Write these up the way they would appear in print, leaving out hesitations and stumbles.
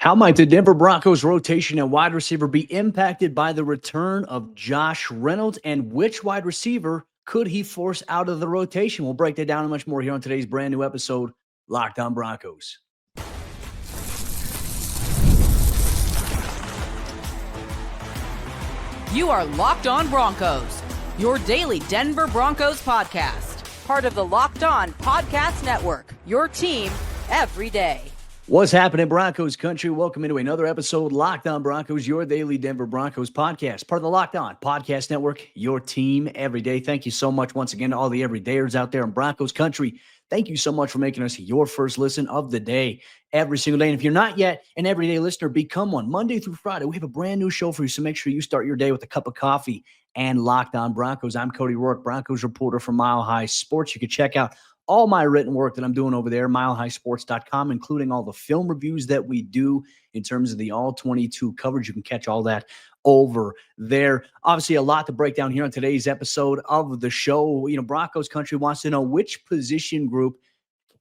How might the Denver Broncos rotation and wide receiver be impacted by the return of Josh Reynolds, and which wide receiver could he force out of the rotation? We'll break that down and much more here on today's brand new episode, Locked On Broncos. You are Locked On Broncos, your daily Denver Broncos podcast. Part of the Locked On Podcast Network, your team every day. What's happening, Broncos Country? Welcome into another episode, Locked On Broncos, your daily Denver Broncos podcast. Part of the Locked On Podcast Network, your team every day. Thank you so much once again to all the everydayers out there in Broncos Country. Thank you so much for making us your first listen of the day every single day. And if you're not yet an everyday listener, become one. Monday through Friday, we have a brand new show for you, so make sure you start your day with a cup of coffee and Locked On Broncos. I'm Cody Roark, Broncos reporter for Mile High Sports. You can check out all my written work that I'm doing over there, milehighsports.com, including all the film reviews that we do in terms of the all-22 coverage. You can catch all that over there. Obviously, a lot to break down here on today's episode of the show. Broncos Country wants to know which position group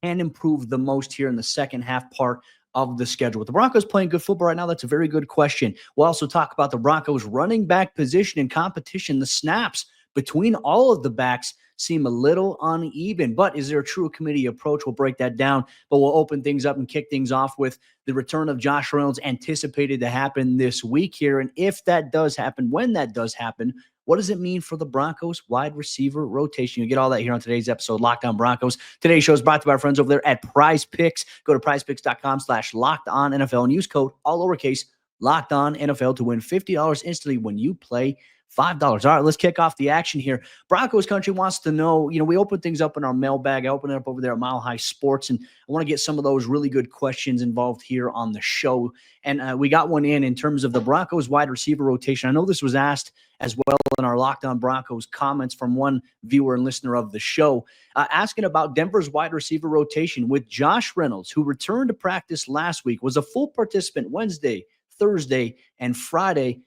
can improve the most here in the second half part of the schedule. With the Broncos playing good football right now, that's a very good question. We'll also talk about the Broncos running back position and competition. The snaps between all of the backs seem a little uneven, but is there a true committee approach? We'll break that down, but we'll open things up and kick things off with the return of Josh Reynolds anticipated to happen this week here. And if that does happen, when that does happen, what does it mean for the Broncos wide receiver rotation? You get all that here on today's episode, Locked On Broncos. Today's show is brought to you by our friends over there at PrizePicks. Go to prizepicks.com/LockedOnNFL and use code all lowercase LockedOnNFL to win $50 instantly when you play $5. All right, let's kick off the action here. Broncos Country wants to know, we open things up in our mailbag. I open it up over there at Mile High Sports, and I want to get some of those really good questions involved here on the show. And we got one in terms of the Broncos wide receiver rotation. I know this was asked as well in our Locked On Broncos comments from one viewer and listener of the show, asking about Denver's wide receiver rotation with Josh Reynolds, who returned to practice last week, was a full participant Wednesday, Thursday, and Friday.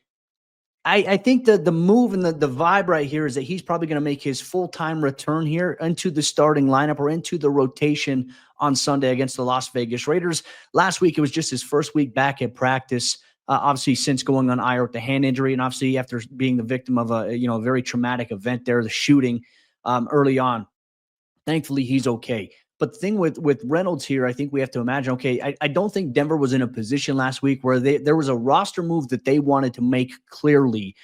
I think the move and the vibe right here is that he's probably going to make his full-time return here into the starting lineup or into the rotation on Sunday against the Las Vegas Raiders. Last week, it was just his first week back at practice, obviously since going on IR with the hand injury, and obviously after being the victim of a very traumatic event there, the shooting early on. Thankfully, he's okay. But the thing with Reynolds here, I think we have to imagine, okay, I don't think Denver was in a position last week where there was a roster move that they wanted to make clearly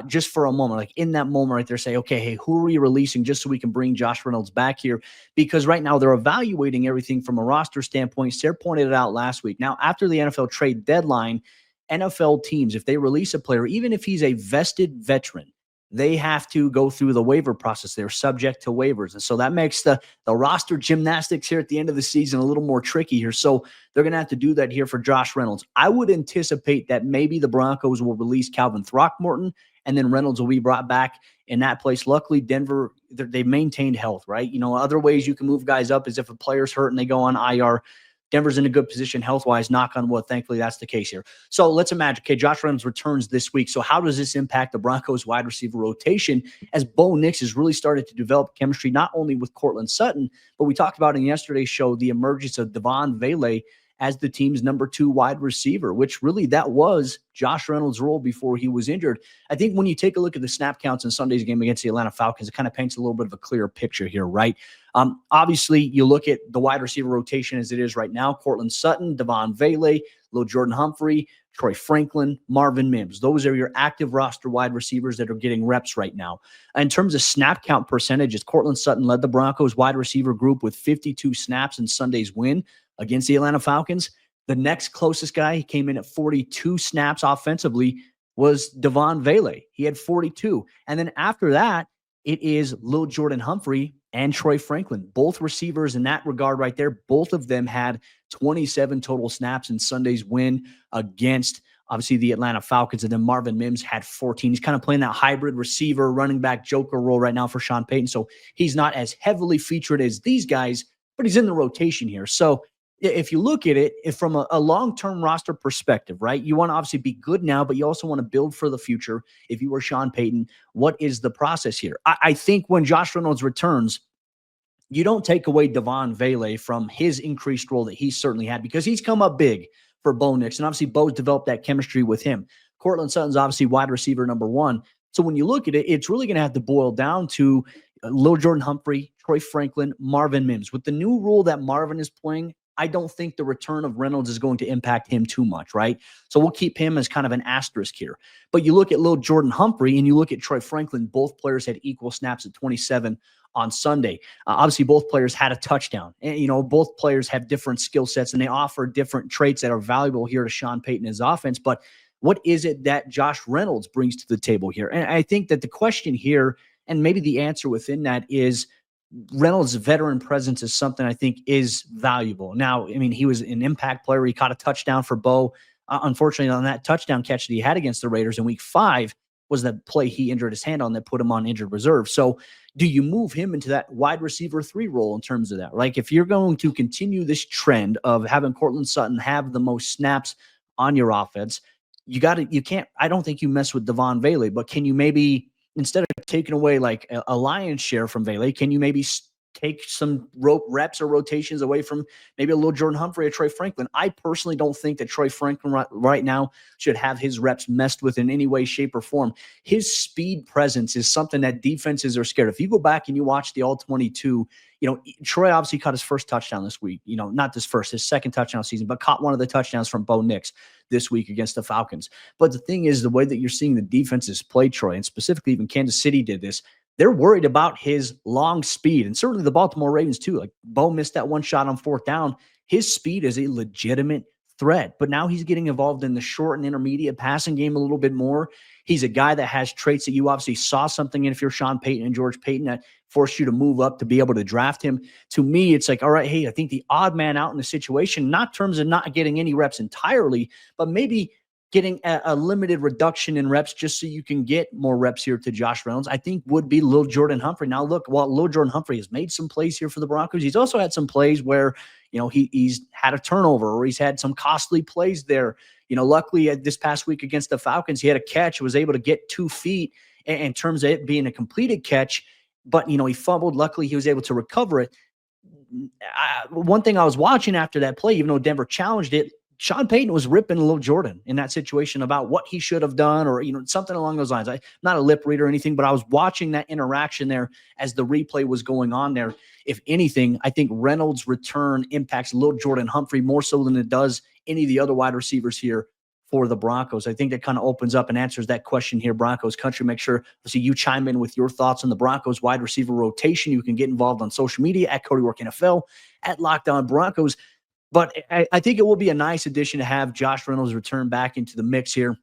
just for a moment. Like in that moment right there, say, okay, hey, who are we releasing just so we can bring Josh Reynolds back here? Because right now they're evaluating everything from a roster standpoint. Sayre pointed it out last week. Now, after the NFL trade deadline, NFL teams, if they release a player, even if he's a vested veteran, they have to go through the waiver process. They're subject to waivers. And so that makes the roster gymnastics here at the end of the season a little more tricky here. So they're going to have to do that here for Josh Reynolds. I would anticipate that maybe the Broncos will release Calvin Throckmorton and then Reynolds will be brought back in that place. Luckily, Denver, they maintained health, right? Other ways you can move guys up is if a player's hurt and they go on IR. Denver's in a good position health-wise, knock on wood. Thankfully, that's the case here. So let's imagine, okay, Josh Reynolds returns this week. So how does this impact the Broncos wide receiver rotation as Bo Nix has really started to develop chemistry, not only with Courtland Sutton, but we talked about in yesterday's show the emergence of Devaughn Vele as the team's number 2 wide receiver, which really that was Josh Reynolds' role before he was injured. I think when you take a look at the snap counts in Sunday's game against the Atlanta Falcons, it kind of paints a little bit of a clearer picture here, right? Obviously, you look at the wide receiver rotation as it is right now, Courtland Sutton, Devaughn Vele, Lil'Jordan Humphrey, Troy Franklin, Marvin Mims. Those are your active roster wide receivers that are getting reps right now. In terms of snap count percentages, Courtland Sutton led the Broncos wide receiver group with 52 snaps in Sunday's win against the Atlanta Falcons. The next closest guy, he came in at 42 snaps offensively, was Devaughn Vele. He had 42. And then after that, it is Lil'Jordan Humphrey and Troy Franklin, both receivers in that regard right there. Both of them had 27 total snaps in Sunday's win against, obviously, the Atlanta Falcons. And then Marvin Mims had 14. He's kind of playing that hybrid receiver, running back, joker role right now for Sean Payton. So he's not as heavily featured as these guys, but he's in the rotation here. So if you look at it from a long-term roster perspective, right, you want to obviously be good now, but you also want to build for the future. If you were Sean Payton, what is the process here? I think when Josh Reynolds returns, you don't take away Devaughn Vele from his increased role that he certainly had, because he's come up big for Bo Nix. And obviously, Bo's developed that chemistry with him. Courtland Sutton's obviously wide receiver number one. So when you look at it, it's really going to have to boil down to Lil'Jordan Humphrey, Troy Franklin, Marvin Mims. With the new rule that Marvin is playing, I don't think the return of Reynolds is going to impact him too much, right? So we'll keep him as kind of an asterisk here. But you look at Lil'Jordan Humphrey and you look at Troy Franklin, both players had equal snaps at 27 on Sunday. Obviously, both players had a touchdown. And, both players have different skill sets and they offer different traits that are valuable here to Sean Payton and his offense. But what is it that Josh Reynolds brings to the table here? And I think that the question here, and maybe the answer within that, is Reynolds' veteran presence is something I think is valuable. Now, I mean, he was an impact player. He caught a touchdown for Bo. Unfortunately, on that touchdown catch that he had against the Raiders in week 5 was that play he injured his hand on that put him on injured reserve. So do you move him into that wide receiver 3 role in terms of that? Like if you're going to continue this trend of having Courtland Sutton have the most snaps on your offense, you can't, I don't think you mess with Devaughn Vele, but can you maybe, instead of taking away like a lion's share from Vele, can you maybe take some reps or rotations away from maybe a Lil'Jordan Humphrey or Troy Franklin? I personally don't think that Troy Franklin right now should have his reps messed with in any way, shape, or form. His speed presence is something that defenses are scared. If you go back and you watch the All-22, Troy obviously caught his first touchdown this week. Not his second touchdown of the season, but caught one of the touchdowns from Bo Nix this week against the Falcons. But the thing is, the way that you're seeing the defenses play Troy, and specifically even Kansas City did this, they're worried about his long speed. And certainly the Baltimore Ravens too. Like Bo missed that one shot on 4th down. His speed is a legitimate threat, but now he's getting involved in the short and intermediate passing game a little bit more. He's a guy that has traits that you obviously saw something in if you're Sean Payton and George Payton that forced you to move up to be able to draft him. To me, it's like, all right, hey, I think the odd man out in the situation, not in terms of not getting any reps entirely, but maybe getting a limited reduction in reps just so you can get more reps here to Josh Reynolds, I think would be Lil'Jordan Humphrey. Now, look, while Lil'Jordan Humphrey has made some plays here for the Broncos, he's also had some plays where, he's had a turnover or he's had some costly plays there. Luckily this past week against the Falcons, he had a catch, was able to get 2 feet in terms of it being a completed catch, but, he fumbled. Luckily, he was able to recover it. One thing I was watching after that play, even though Denver challenged it, Sean Payton was ripping Lil'Jordan in that situation about what he should have done or, something along those lines. I'm not a lip reader or anything, but I was watching that interaction there as the replay was going on there. If anything, I think Reynolds' return impacts Lil'Jordan Humphrey more so than it does any of the other wide receivers here for the Broncos. I think that kind of opens up and answers that question here, Broncos Country. Make sure you chime in with your thoughts on the Broncos wide receiver rotation. You can get involved on social media at Cody Roark NFL, at Locked On Broncos. But I think it will be a nice addition to have Josh Reynolds return back into the mix here.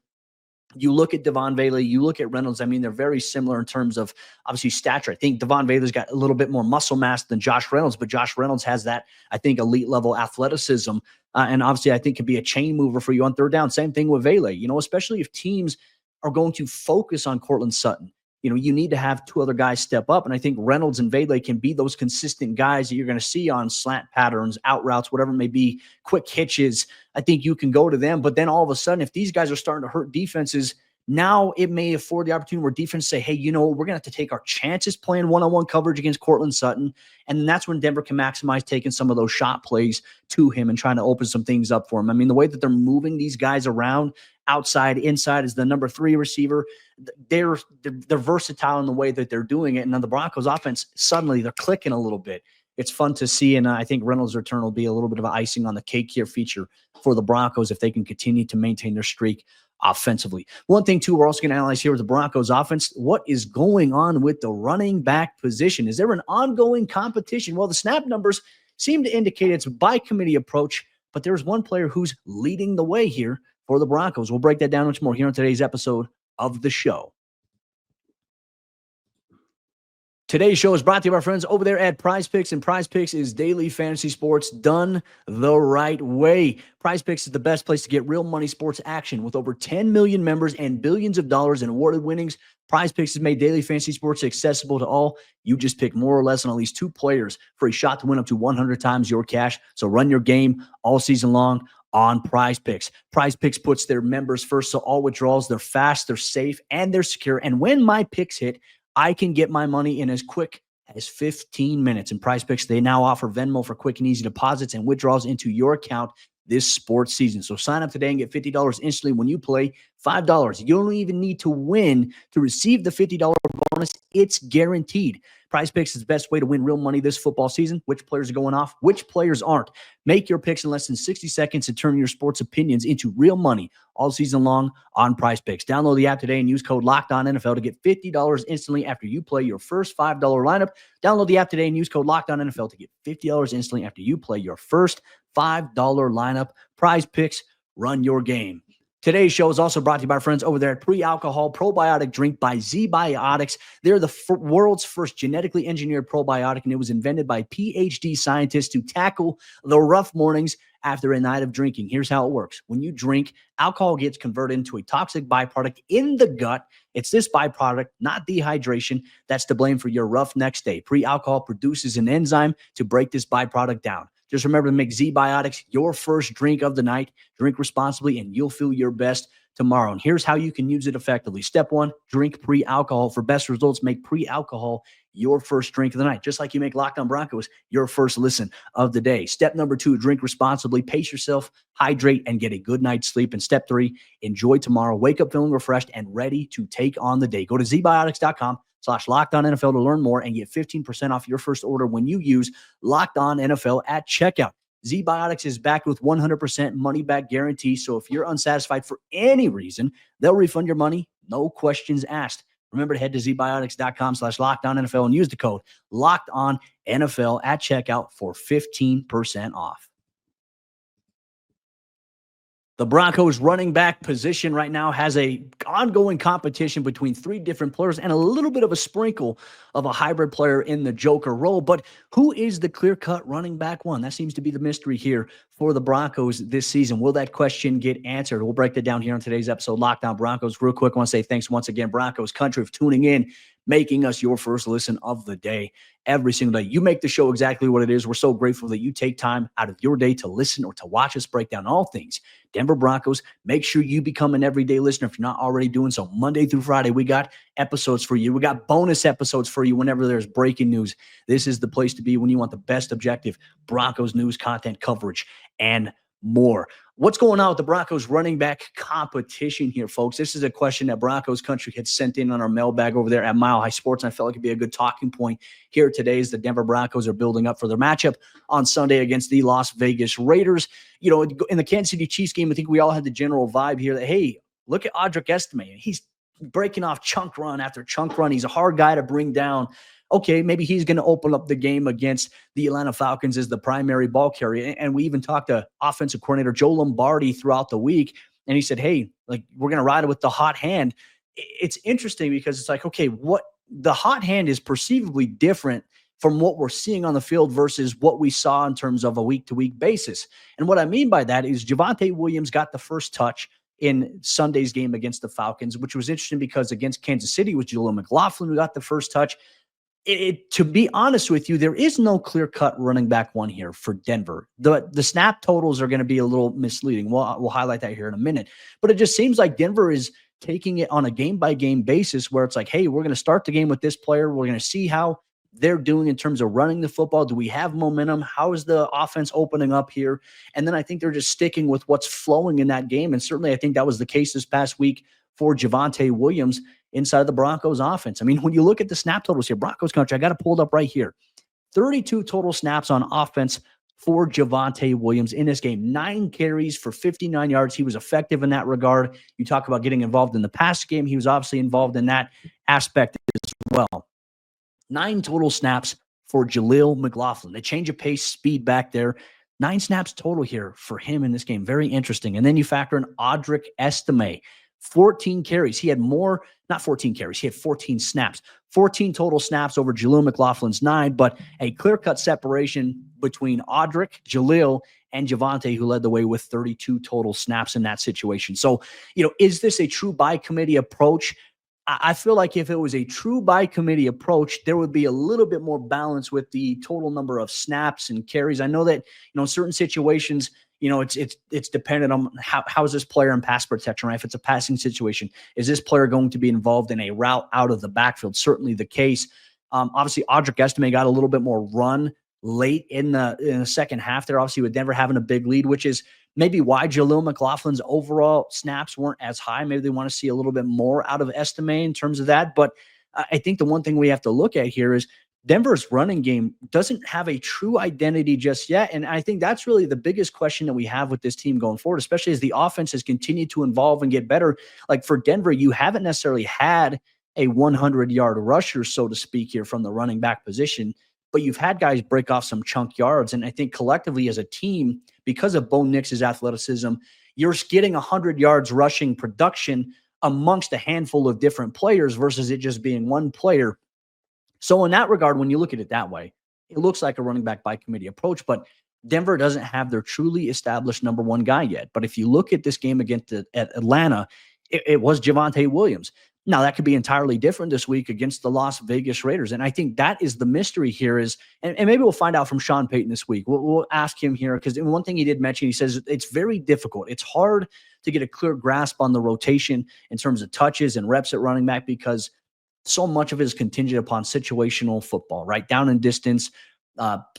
You look at Devaughn Vele, you look at Reynolds. I mean, they're very similar in terms of, obviously, stature. I think Devaughn Vele's got a little bit more muscle mass than Josh Reynolds, but Josh Reynolds has that, I think, elite-level athleticism. And obviously, I think could be a chain mover for you on 3rd down. Same thing with Vele, especially if teams are going to focus on Courtland Sutton. You need to have 2 other guys step up. And I think Reynolds and Vele can be those consistent guys that you're going to see on slant patterns, out routes, whatever it may be, quick hitches. I think you can go to them. But then all of a sudden, if these guys are starting to hurt defenses, now it may afford the opportunity where defense say, hey, we're going to have to take our chances playing one-on-one coverage against Courtland Sutton. And that's when Denver can maximize taking some of those shot plays to him and trying to open some things up for him. I mean, the way that they're moving these guys around, outside, inside, as the number 3 receiver, they're versatile in the way that they're doing it. And on the Broncos offense, suddenly they're clicking a little bit. It's fun to see, and I think Reynolds' return will be a little bit of an icing on the cake here feature for the Broncos if they can continue to maintain their streak offensively. One thing, too, we're also going to analyze here with the Broncos offense, what is going on with the running back position? Is there an ongoing competition? Well, the snap numbers seem to indicate it's a by-committee approach, but there's one player who's leading the way here for the Broncos. We'll break that down much more here on today's episode of the show. Today's show is brought to you by our friends over there at PrizePicks, and PrizePicks is daily fantasy sports done the right way. PrizePicks is the best place to get real money sports action. With over 10 million members and billions of dollars in awarded winnings, PrizePicks has made daily fantasy sports accessible to all. You just pick more or less on at least 2 players for a shot to win up to 100 times your cash. So run your game all season long on PrizePicks. PrizePicks puts their members first, so all withdrawals, they're fast, they're safe, and they're secure. And when my picks hit, I can get my money in as quick as 15 minutes. In PrizePicks, they now offer Venmo for quick and easy deposits and withdrawals into your account. this sports season. So sign up today and get $50 instantly when you play $5. You don't even need to win to receive the $50 bonus. It's guaranteed. PrizePicks is the best way to win real money this football season. Which players are going off? Which players aren't? Make your picks in less than 60 seconds and turn your sports opinions into real money all season long on PrizePicks. Download the app today and use code LOCKEDONNFL to get $50 instantly after you play your first $5 lineup. Download the app today and use code LOCKEDONNFL to get $50 instantly after you play your first $5 lineup. PrizePicks, run your game. Today's show is also brought to you by our friends over there at Pre-Alcohol Probiotic Drink by Zbiotics. They're the world's first genetically engineered probiotic, and it was invented by PhD scientists to tackle the rough mornings after a night of drinking. Here's how it works. When you drink, alcohol gets converted into a toxic byproduct in the gut. It's this byproduct, not dehydration, that's to blame for your rough next day. Pre-alcohol produces an enzyme to break this byproduct down. Just remember to make Zbiotics your first drink of the night. Drink responsibly, and you'll feel your best tomorrow. And here's how you can use it effectively. Step 1, drink pre-alcohol. For best results, make pre-alcohol your first drink of the night, just like you make Locked On Broncos your first listen of the day. Step number 2, drink responsibly. Pace yourself, hydrate, and get a good night's sleep. And step 3, enjoy tomorrow. Wake up feeling refreshed and ready to take on the day. Go to zbiotics.com/LockedOnNFL to learn more and get 15% off your first order when you use Locked On NFL at checkout. Zbiotics is backed with 100% money-back guarantee, so if you're unsatisfied for any reason, they'll refund your money, no questions asked. Remember to head to zbiotics.com/LockedOnNFL and use the code LockedOnNFL at checkout for 15% off. The Broncos running back position right now has a ongoing competition between 3 different players and a little bit of a sprinkle of a hybrid player in the Joker role. But who is the clear-cut running back one? That seems to be the mystery here for the Broncos this season. Will that question get answered? We'll break that down here on today's episode, Locked On Broncos. Real quick, I want to say thanks once again, Broncos Country, for tuning in, making us your first listen of the day every single day. You make the show exactly what it is. We're so grateful that you take time out of your day to listen or to watch us break down all things Denver Broncos. Make sure you become an everyday listener if you're not already doing so. Monday through Friday, we got episodes for you. We got bonus episodes for you whenever there's breaking news. This is the place to be when you want the best objective Broncos news, content, coverage, and more. What's going on with the Broncos running back competition here, folks? This is a question that Broncos Country had sent in on our mailbag over there at Mile High Sports, and I felt like it'd be a good talking point here today as the Denver Broncos are building up for their matchup on Sunday against the Las Vegas Raiders. You know, in the Kansas City Chiefs game, I think we all had the general vibe here that, hey, look at Audric Estime. He's breaking off chunk run after chunk run. He's a hard guy to bring down. Okay, maybe he's going to open up the game against the Atlanta Falcons as the primary ball carrier. And we even talked to offensive coordinator Joe Lombardi throughout the week, and he said, hey, like, we're going to ride it with the hot hand. It's interesting because it's like, okay, what the hot hand is perceivably different from what we're seeing on the field versus what we saw in terms of a week-to-week basis. And what I mean by that is Javonte Williams got the first touch in Sunday's game against the Falcons, which was interesting because against Kansas City with Jaleel McLaughlin, who got the first touch. To be honest with you, there is no clear-cut running back one here for Denver. The snap totals are going to be a little misleading. We'll highlight that here in a minute. But it just seems like Denver is taking it on a game-by-game basis where it's like, hey, we're going to start the game with this player. We're going to see how they're doing in terms of running the football. Do we have momentum? How is the offense opening up here? And then I think they're just sticking with what's flowing in that game. And certainly I think that was the case this past week for Javonte Williams inside the Broncos offense. I mean, when you look at the snap totals here, Broncos Country, I got it pulled up right here. 32 total snaps on offense for Javonte Williams in this game. 9 carries for 59 yards. He was effective in that regard. You talk about getting involved in the pass game. He was obviously involved in that aspect as well. 9 total snaps for Jaleel McLaughlin. The change of pace, speed back there. 9 snaps total here for him in this game. Very interesting. And then you factor in Audric Estime. 14 carries. He had not 14 carries. He had 14 snaps. 14 total snaps over Jaleel McLaughlin's 9, but a clear-cut separation between Audric, Jaleel, and Javonte, who led the way with 32 total snaps in that situation. So, is this a true by-committee approach? I feel like if it was a true by-committee approach, there would be a little bit more balance with the total number of snaps and carries. I know that, in certain situations, it's dependent on how is this player in pass protection, right? If it's a passing situation, is this player going to be involved in a route out of the backfield? Certainly the case. Obviously, Audric Estime got a little bit more run late in the second half there, obviously with Denver having a big lead, which is maybe why Jaleel McLaughlin's overall snaps weren't as high. Maybe they want to see a little bit more out of Estime in terms of that. But I think the one thing we have to look at here is Denver's running game doesn't have a true identity just yet. And I think that's really the biggest question that we have with this team going forward, especially as the offense has continued to evolve and get better. Like for Denver, you haven't necessarily had a 100-yard rusher, so to speak, here from the running back position, but you've had guys break off some chunk yards. And I think collectively as a team, because of Bo Nix's athleticism, you're getting 100 yards rushing production amongst a handful of different players versus it just being one player. So in that regard, when you look at it that way, it looks like a running back by committee approach, but Denver doesn't have their truly established number one guy yet. But if you look at this game against Atlanta, it was Javonte Williams. Now, that could be entirely different this week against the Las Vegas Raiders. And I think that is the mystery here is, and maybe we'll find out from Sean Payton this week. We'll ask him here because one thing he did mention, he says it's very difficult. It's hard to get a clear grasp on the rotation in terms of touches and reps at running back because so much of it is contingent upon situational football, right? Down and distance,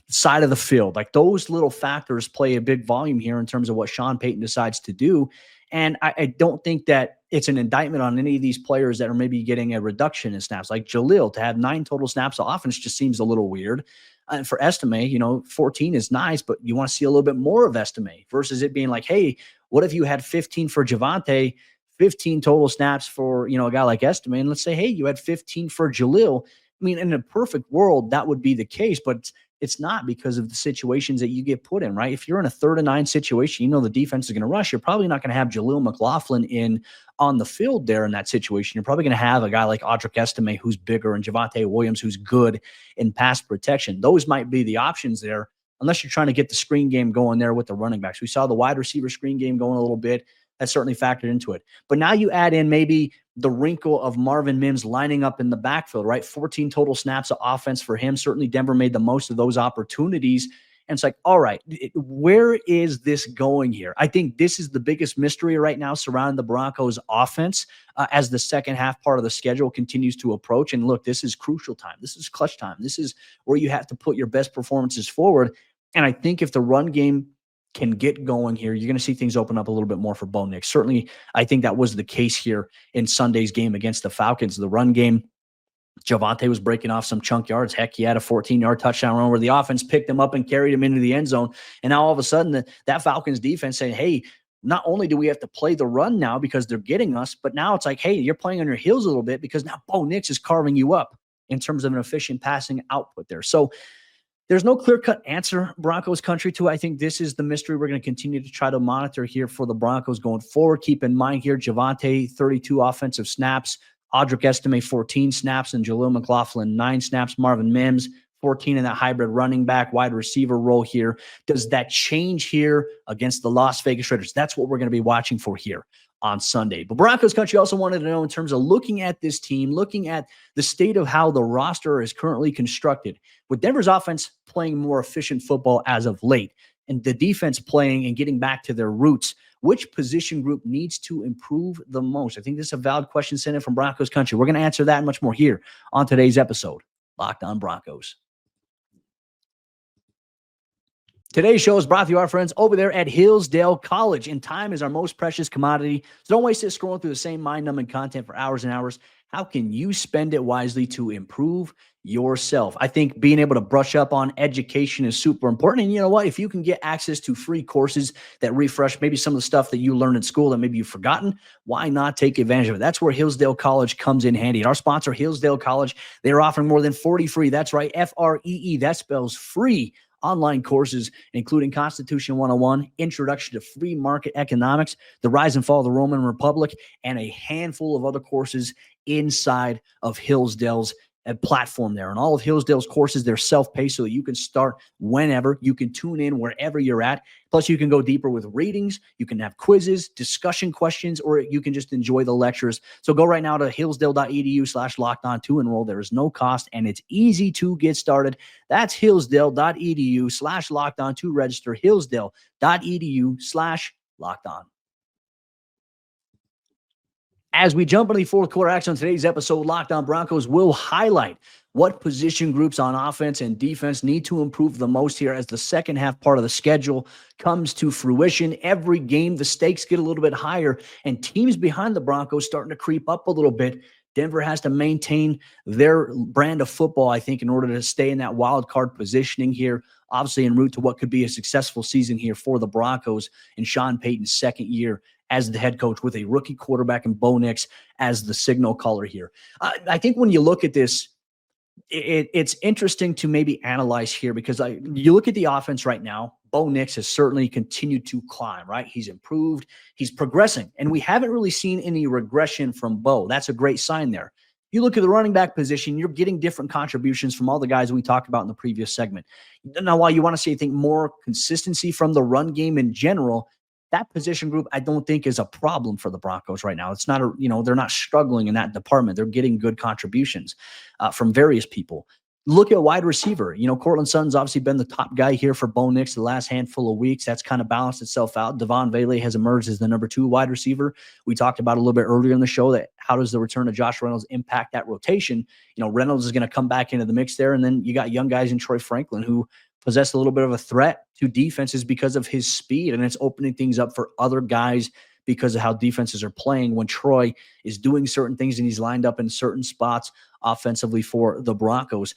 side of the field. Like those little factors play a big volume here in terms of what Sean Payton decides to do. And I don't think that it's an indictment on any of these players that are maybe getting a reduction in snaps. Like Jaleel, to have 9 total snaps of offense just seems a little weird. And for Estime, 14 is nice, but you want to see a little bit more of Estime versus it being like, hey, what if you had 15 for Javonte, 15 total snaps for, a guy like Estime, and let's say, hey, you had 15 for Jaleel. I mean, in a perfect world, that would be the case, but it's not because of the situations that you get put in, right? If you're in a 3rd and 9 situation, the defense is going to rush. You're probably not going to have Jaleel McLaughlin in on the field there in that situation. You're probably going to have a guy like Audric Estime who's bigger and Javonte Williams who's good in pass protection. Those might be the options there, unless you're trying to get the screen game going there with the running backs. We saw the wide receiver screen game going a little bit. That certainly factored into it. But now you add in maybe the wrinkle of Marvin Mims lining up in the backfield, right? 14 total snaps of offense for him. Certainly Denver made the most of those opportunities. And it's like, all right, where is this going here? I think this is the biggest mystery right now surrounding the Broncos offense as the second half part of the schedule continues to approach. And look, this is crucial time. This is clutch time. This is where you have to put your best performances forward. And I think if the run game can get going here, you're going to see things open up a little bit more for Bo Nix. Certainly, I think that was the case here in Sunday's game against the Falcons. The run game, Javonte was breaking off some chunk yards. Heck, he had a 14-yard touchdown run where the offense picked him up and carried him into the end zone. And now all of a sudden, that Falcons defense saying, hey, not only do we have to play the run now because they're getting us, but now it's like, hey, you're playing on your heels a little bit because now Bo Nix is carving you up in terms of an efficient passing output there. So there's no clear-cut answer, Broncos country, to. I think this is the mystery we're going to continue to try to monitor here for the Broncos going forward. Keep in mind here, Javonte, 32 offensive snaps. Audric Estime, 14 snaps. And Jaleel McLaughlin, 9 snaps. Marvin Mims, 14 in that hybrid running back, wide receiver role here. Does that change here against the Las Vegas Raiders? That's what we're going to be watching for here on Sunday. But Broncos country also wanted to know in terms of looking at this team, looking at the state of how the roster is currently constructed, with Denver's offense playing more efficient football as of late and the defense playing and getting back to their roots, which position group needs to improve the most? I think this is a valid question sent in from Broncos country. We're going to answer that and much more here on today's episode, Locked On Broncos. Today's show is brought to you, our friends over there at Hillsdale College. And time is our most precious commodity. So don't waste it scrolling through the same mind-numbing content for hours and hours. How can you spend it wisely to improve yourself? I think being able to brush up on education is super important. And you know what? If you can get access to free courses that refresh maybe some of the stuff that you learned in school that maybe you've forgotten, why not take advantage of it? That's where Hillsdale College comes in handy. And our sponsor, Hillsdale College, they're offering more than 40 free. That's right, Free. That spells free online courses, including Constitution 101, Introduction to Free Market Economics, The Rise and Fall of the Roman Republic, and a handful of other courses inside of Hillsdale's platform there. And all of Hillsdale's courses, they're self-paced so that you can start whenever. You can tune in wherever you're at. Plus, you can go deeper with readings. You can have quizzes, discussion questions, or you can just enjoy the lectures. So go right now to hillsdale.edu/lockedon to enroll. There is no cost, and it's easy to get started. That's hillsdale.edu/lockedon to register. hillsdale.edu/lockedon. As we jump into the fourth quarter action on today's episode, Locked On Broncos will highlight what position groups on offense and defense need to improve the most here as the second half part of the schedule comes to fruition. Every game, the stakes get a little bit higher, and teams behind the Broncos starting to creep up a little bit. Denver has to maintain their brand of football, I think, in order to stay in that wild card positioning here, obviously en route to what could be a successful season here for the Broncos in Sean Payton's second year as the head coach with a rookie quarterback and Bo Nix as the signal caller here. I think when you look at this, it's interesting to maybe analyze here because you look at the offense right now. Bo Nix has certainly continued to climb, right? He's improved. He's progressing. And we haven't really seen any regression from Bo. That's a great sign there. You look at the running back position, you're getting different contributions from all the guys we talked about in the previous segment. Now, while you want to see, I think, more consistency from the run game in general, that position group, I don't think is a problem for the Broncos right now. It's not they're not struggling in that department. They're getting good contributions from various people. Look at wide receiver. Courtland Sutton's obviously been the top guy here for Bo Nix the last handful of weeks. That's kind of balanced itself out. Devaughn Vele has emerged as the number 2 wide receiver. We talked about a little bit earlier in the show that how does the return of Josh Reynolds impact that rotation? Reynolds is going to come back into the mix there. And then you got young guys in Troy Franklin who possess a little bit of a threat to defenses because of his speed. And it's opening things up for other guys because of how defenses are playing when Troy is doing certain things and he's lined up in certain spots offensively for the Broncos.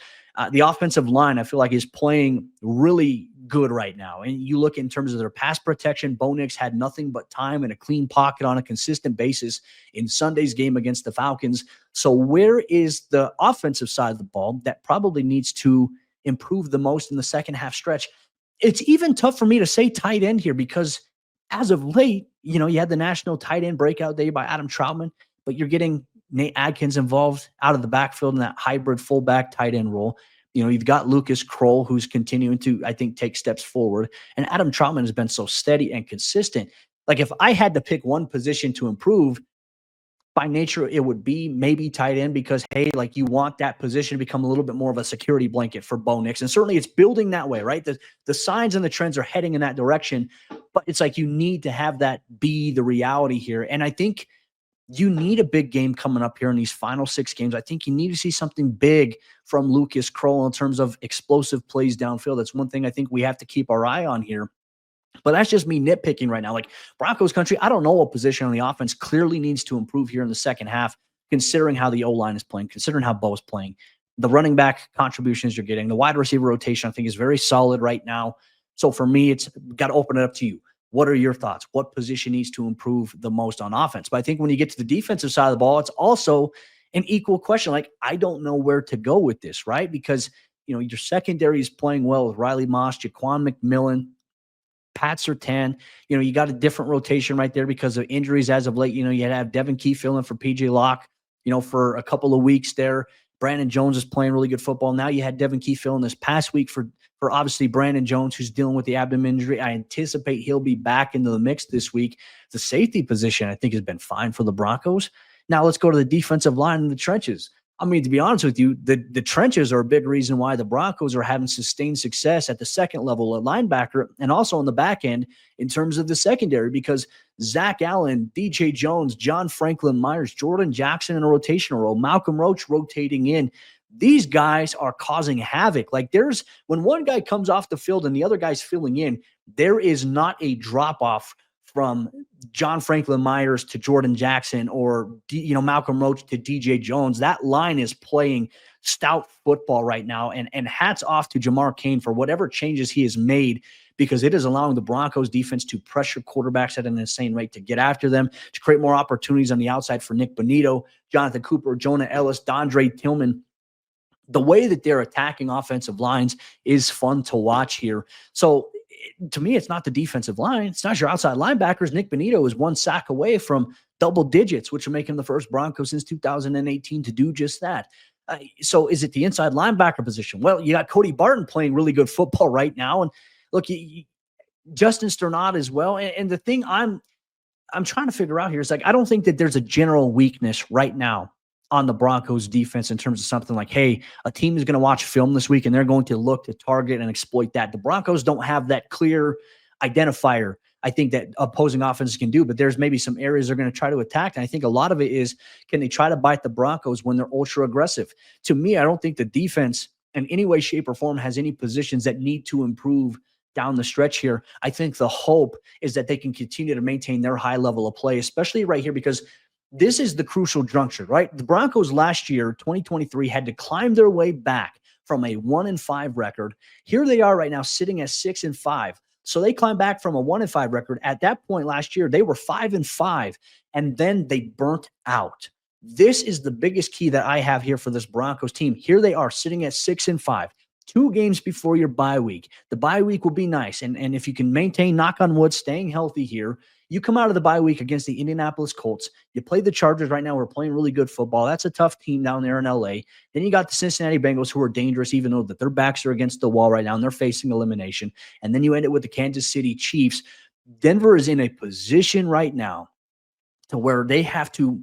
The offensive line, I feel like, is playing really good right now. And you look in terms of their pass protection, Bo Nix had nothing but time and a clean pocket on a consistent basis in Sunday's game against the Falcons. So where is the offensive side of the ball that probably needs to improve the most in the second half stretch? It's even tough for me to say tight end here because as of late, you had the national tight end breakout day by Adam Troutman, but you're getting Nate Adkins involved out of the backfield in that hybrid fullback tight end role. You've got Lucas Kroll, who's continuing to, I think, take steps forward. And Adam Troutman has been so steady and consistent. Like, if I had to pick one position to improve, by nature, it would be maybe tight end because, hey, like, you want that position to become a little bit more of a security blanket for Bo Nix. And certainly it's building that way, right? The signs and the trends are heading in that direction, but it's like you need to have that be the reality here. And I think you need a big game coming up here in these final 6 games. I think you need to see something big from Lucas Kroll in terms of explosive plays downfield. That's one thing I think we have to keep our eye on here. But that's just me nitpicking right now. Like, Broncos country, I don't know what position on the offense clearly needs to improve here in the second half, considering how the O-line is playing, considering how Bo is playing, the running back contributions you're getting, the wide receiver rotation, I think, is very solid right now. So for me, it's got to open it up to you. What are your thoughts? What position needs to improve the most on offense? But I think when you get to the defensive side of the ball, it's also an equal question. Like, I don't know where to go with this, right? Because, your secondary is playing well with Riley Moss, Jaquan McMillan, Pat Surtain. You got a different rotation right there because of injuries as of late. You had to have Devin Key filling for PJ Locke, for a couple of weeks there. Brandon Jones is playing really good football. Now you had Devin Key filling this past week for obviously Brandon Jones, who's dealing with the abdomen injury. I anticipate he'll be back into the mix this week. The safety position, I think, has been fine for the Broncos. Now let's go to the defensive line in the trenches. I mean, to be honest with you, the trenches are a big reason why the Broncos are having sustained success at the second level at linebacker and also on the back end in terms of the secondary, because Zach Allen, DJ Jones, John Franklin Myers, Jordan Jackson in a rotational role, Malcolm Roach rotating in. These guys are causing havoc. Like, when one guy comes off the field and the other guy's filling in, there is not a drop off from John Franklin Myers to Jordan Jackson or, Malcolm Roach to DJ Jones. That line is playing stout football right now. And hats off to Jamar Cain for whatever changes he has made, because it is allowing the Broncos defense to pressure quarterbacks at an insane rate, to get after them, to create more opportunities on the outside for Nick Bonito, Jonathan Cooper, Jonah Ellis, Dondre Tillman. The way that they're attacking offensive lines is fun to watch here. So to me, it's not the defensive line. It's not your outside linebackers. Nick Bonito is 1 sack away from double digits, which will make him the first Bronco since 2018 to do just that. So is it the inside linebacker position? Well, you got Cody Barton playing really good football right now. And look, Justin Sternad as well. And the thing I'm trying to figure out here is, like, I don't think that there's a general weakness right now on the Broncos defense in terms of something like, hey, a team is going to watch film this week and they're going to look to target and exploit that. The Broncos don't have that clear identifier I think that opposing offenses can do, but there's maybe some areas they're going to try to attack. And I think a lot of it is, can they try to bite the Broncos when they're ultra aggressive? To me, I don't think the defense in any way, shape, or form has any positions that need to improve down the stretch here. I think the hope is that they can continue to maintain their high level of play, especially right here, because this is the crucial juncture, right? The Broncos last year, 2023, had to climb their way back from a 1-5 record. Here they are right now sitting at 6-5. So they climbed back from a 1-5 record. At that point last year, they were 5-5, and then they burnt out. This is the biggest key that I have here for this Broncos team. Here they are sitting at 6-5, 2 games before your bye week. The bye week will be nice. And if you can maintain, knock on wood, staying healthy here, you come out of the bye week against the Indianapolis Colts. You play the Chargers right now. We're playing really good football. That's a tough team down there in LA. Then you got the Cincinnati Bengals, who are dangerous, even though that their backs are against the wall right now and they're facing elimination. And then you end it with the Kansas City Chiefs. Denver is in a position right now to where they have to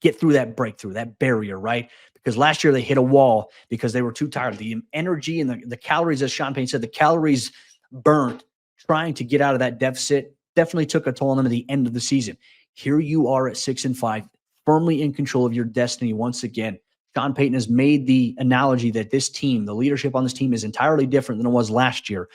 get through that breakthrough, that barrier, right? Because last year they hit a wall because they were too tired. The energy and the calories, as Sean Payton said, the calories burnt trying to get out of that deficit definitely took a toll on them at the end of the season. Here you are at 6-5, firmly in control of your destiny once again. Sean Payton has made the analogy that this team, the leadership on this team, is entirely different than it was last year.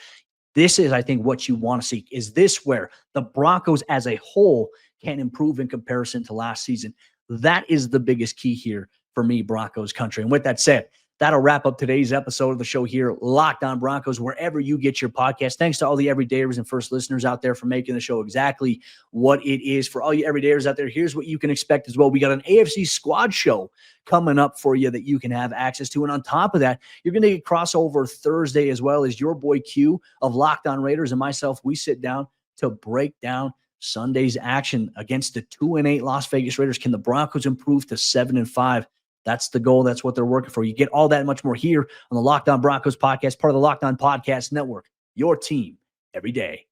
This is, I think, what you want to see. Is this where the Broncos as a whole can improve in comparison to last season? That is the biggest key here for me, Broncos country. And with that said, that'll wrap up today's episode of the show here, Locked On Broncos, wherever you get your podcast. Thanks to all the everydayers and first listeners out there for making the show exactly what it is. For all you everydayers out there, here's what you can expect as well. We got an AFC squad show coming up for you that you can have access to. And on top of that, you're going to get crossover Thursday as well as your boy Q of Locked On Raiders and myself. We sit down to break down Sunday's action against the 2-8 Las Vegas Raiders. Can the Broncos improve to 7-5? That's the goal. That's what they're working for. You get all that and much more here on the Locked On Broncos podcast, part of the Locked On Podcast Network, your team every day.